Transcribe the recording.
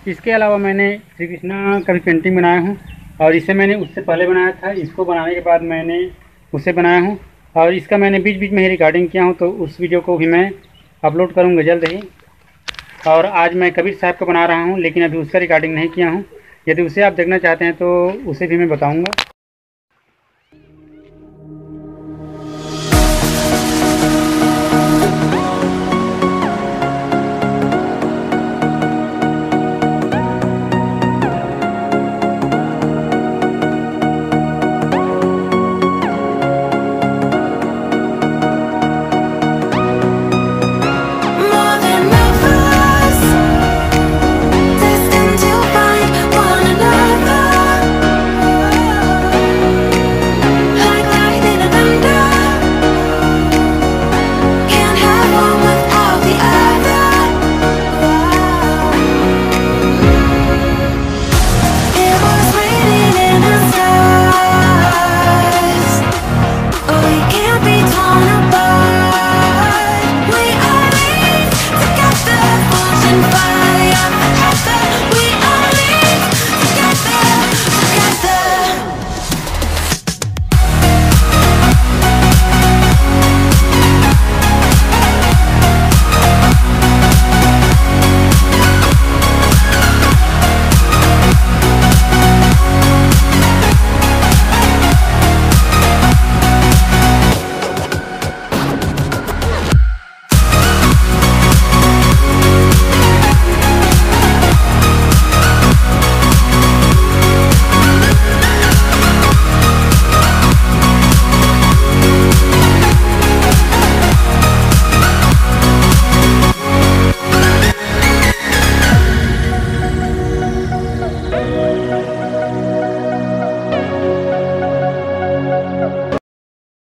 इसके अलावा मैंने श्री कृष्णा का भी पेंटिंग बनाया हूँ, और इसे मैंने उससे पहले बनाया था। इसको बनाने के बाद मैंने उसे बनाया हूँ, और इसका मैंने बीच बीच में ही रिकॉर्डिंग किया हूँ, तो उस वीडियो को भी मैं अपलोड करूँगा जल्द ही। और आज मैं कबीर साहब को बना रहा हूँ, लेकिन अभी उसका रिकॉर्डिंग नहीं किया हूँ। यदि उसे आप देखना चाहते हैं तो उसे भी मैं बताऊँगा।